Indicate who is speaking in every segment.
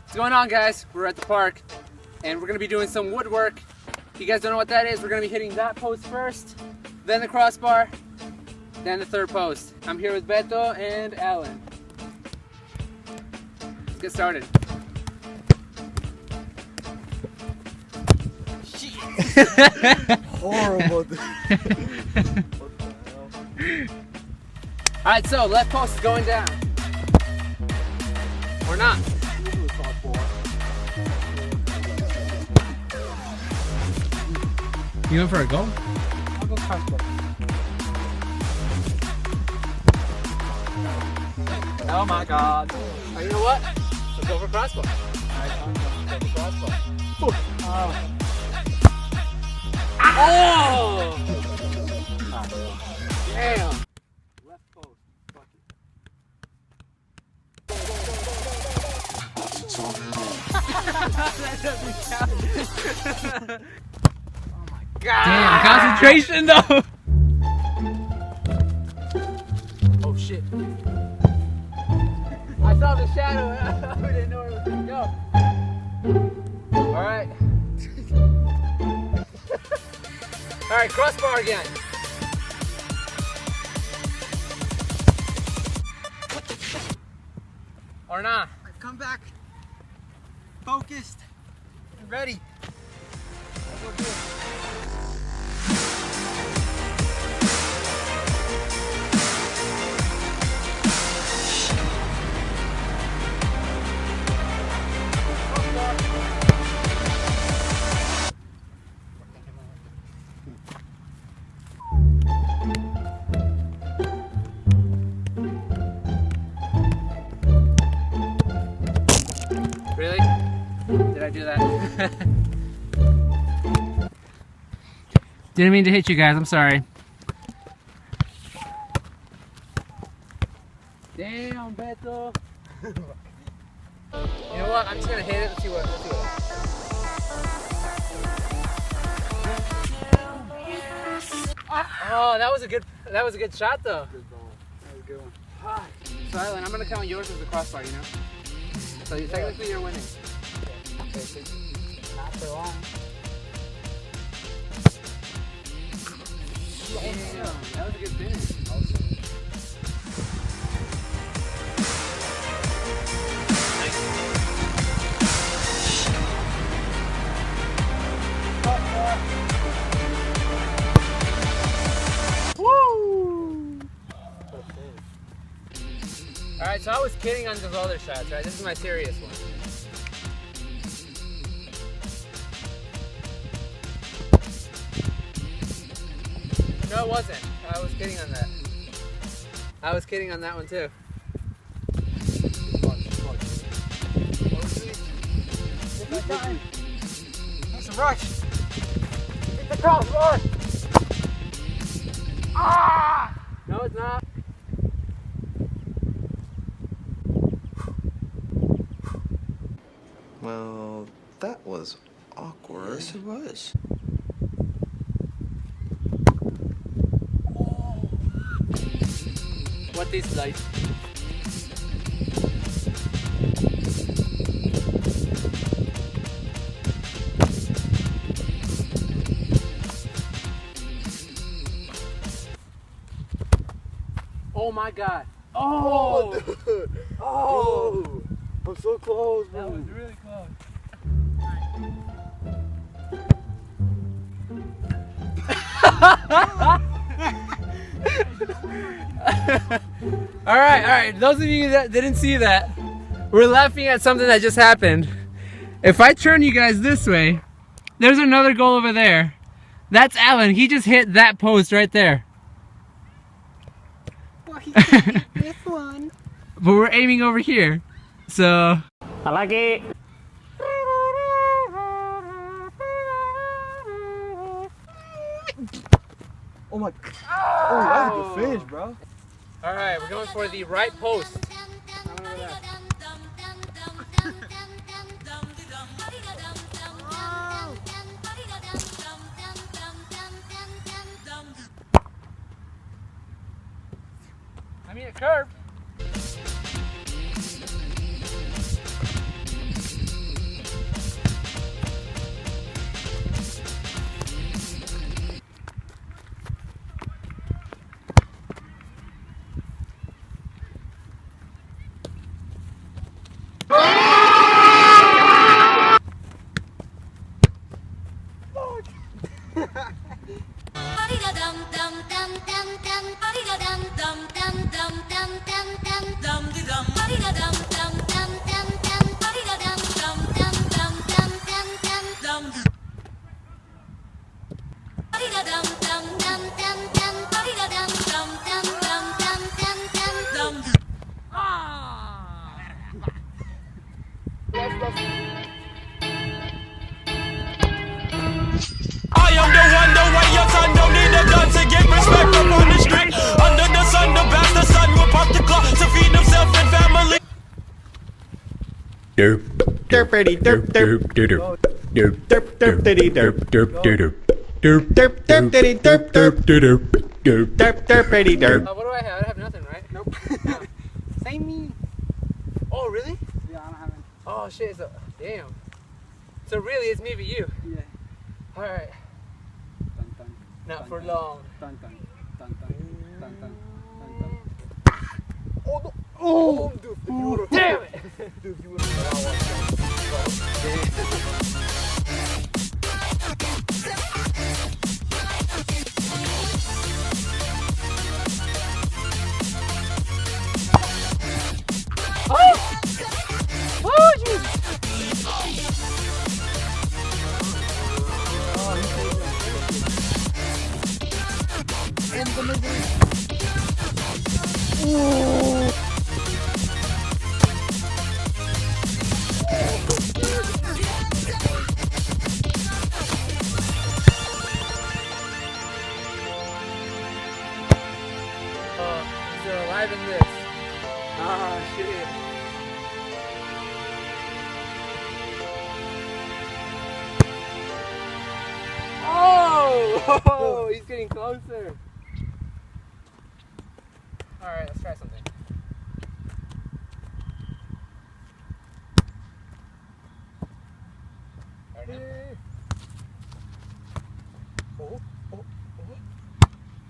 Speaker 1: What's going on, guys? We're at the park and we're gonna be doing some woodwork. If you guys don't know what that is, we're gonna be hitting that post first, then the crossbar, then the third post. I'm here with Beto and Alan. Let's get started.
Speaker 2: Horrible. What the hell?
Speaker 1: Alright, so left post is going down. Or not.
Speaker 3: You going for a goal?
Speaker 2: I'll go crossbar. Oh my god.
Speaker 1: Oh, you know what? Let's go for crossbar.
Speaker 2: Alright, go for crossbar.
Speaker 1: Oh! Damn!
Speaker 2: Left post. Fuck it.
Speaker 1: God.
Speaker 3: Damn, concentration though!
Speaker 1: Oh shit. I saw the shadow and I didn't know where it was gonna go. Alright. Alright, crossbar again. Or not.
Speaker 2: Come back. Focused. Ready. Let's go do it.
Speaker 1: Really? Did I do that?
Speaker 3: Didn't mean to hit you guys, I'm sorry.
Speaker 1: Damn, Beto. You know what? I'm just gonna hit it and see what. Oh, that was a good shot though.
Speaker 2: Good ball. That was a good one.
Speaker 1: So Alan, I'm gonna count yours as a crossbar, you know? So technically you're winning.
Speaker 2: Not for long.
Speaker 1: Damn, that was a good finish. Woo! Alright, so I was kidding on those other shots, right? This is my serious one. No, it wasn't. I was kidding on that. I was kidding on that one too.
Speaker 2: It's a rush. Hit the crossbar.
Speaker 1: Ah! No, it's not.
Speaker 4: Well, that was awkward.
Speaker 2: Yes, it was.
Speaker 1: What is life? Oh my god. Oh!
Speaker 2: Dude. Oh! I'm so close, bro.
Speaker 1: That was really close. All right. Those of you that didn't see that, we're laughing at something that just happened. If I turn you guys this way, there's another goal over there. That's Alan. He just hit that post right there.
Speaker 2: Well, he can't get this one.
Speaker 1: But we're aiming over here. So
Speaker 3: I like it.
Speaker 2: Oh my. Oh, that was a good finish, bro.
Speaker 1: all right, we're going for the right post. I mean, it curved.
Speaker 5: I am the one, the way your son don't need a gun to get respect up on the street. Under the sun, the bastard son will pop the clock to feed himself and family.
Speaker 6: Derp, derpity, derp, derp, derp, derp, derp, derpity, derp, derp, derp, derp, derp, derpity, derp, derp, derp, derp, derp, derpity, derp.
Speaker 1: What do I have? I have nothing, right? Nope.
Speaker 2: Same me.
Speaker 1: Oh, really?
Speaker 2: Yeah, I don't have any.
Speaker 1: Oh, shit. So, damn. So really, it's me but you.
Speaker 2: Yeah.
Speaker 1: All right.
Speaker 2: Dun, dun,
Speaker 1: Not
Speaker 2: dun,
Speaker 1: for
Speaker 2: dun,
Speaker 1: long.
Speaker 2: Dun, dun, dun, dun, dun, dun, dun, dun.
Speaker 1: Oh, dude. Damn it.
Speaker 2: Dude, you would have
Speaker 1: Oh, jeez. Still alive in this. Ah, shit. Oh, he's getting closer. All right, let's try something. All right, now. Oh, oh, oh,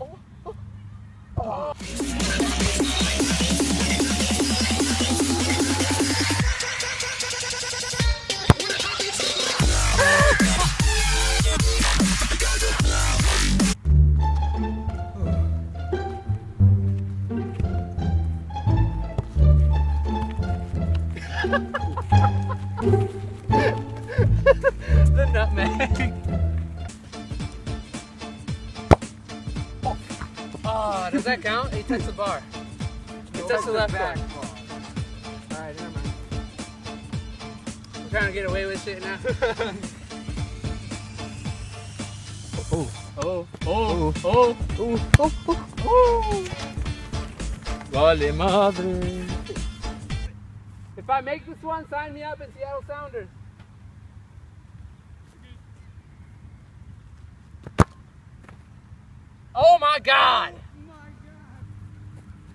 Speaker 1: oh, oh, oh. The nutmeg. Oh, does that count? He touched the bar. He touched the left one. Alright, never mind. I'm trying to get away with shit now. Oh, oh, oh, oh, oh, oh, oh, oh. Vale madre. If I make this one, sign me up at Seattle Sounders. Oh my God!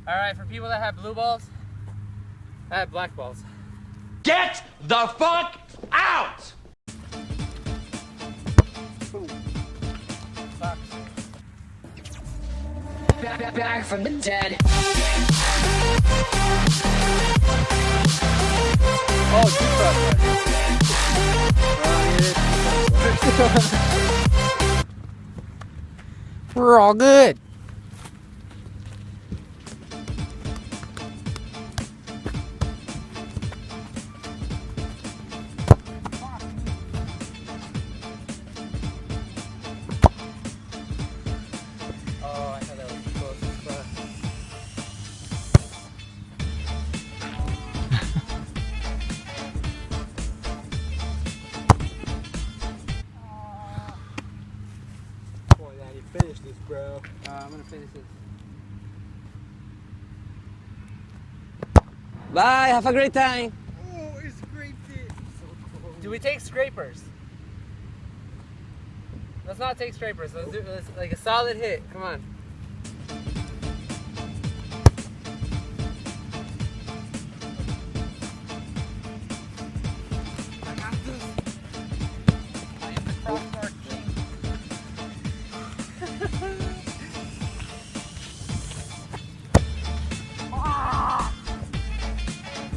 Speaker 1: Alright, for people that have blue balls, I have black balls.
Speaker 5: Get the fuck out!
Speaker 7: Back from the dead.
Speaker 1: Oh, we're all good. Oh, I thought that was the closest spot.
Speaker 2: Boy, Danny, finish this, bro.
Speaker 1: I'm gonna finish this.
Speaker 7: Bye, have a great time.
Speaker 2: Oh, it's great fit.
Speaker 1: Do we take scrapers? Let's not take scrapers. Let's do like a solid hit. Come on.
Speaker 2: I got this. I am the crossbar king.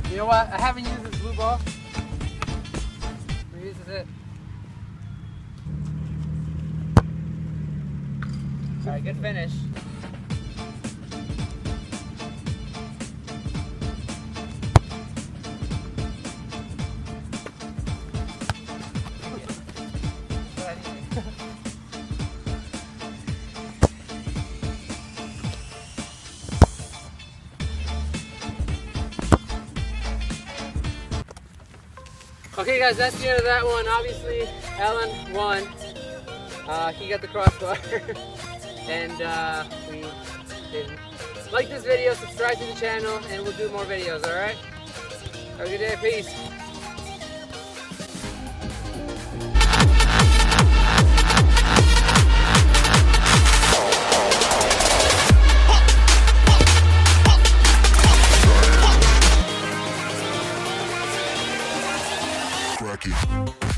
Speaker 1: You know what? I haven't used this blue ball. Maybe this is it. Alright, good finish. Okay guys, that's the end of that one. Obviously, Alan won. He got the crossbar. And we did. Like this video, subscribe to the channel, and we'll do more videos, alright? Have a good day, peace.
Speaker 5: Cracky.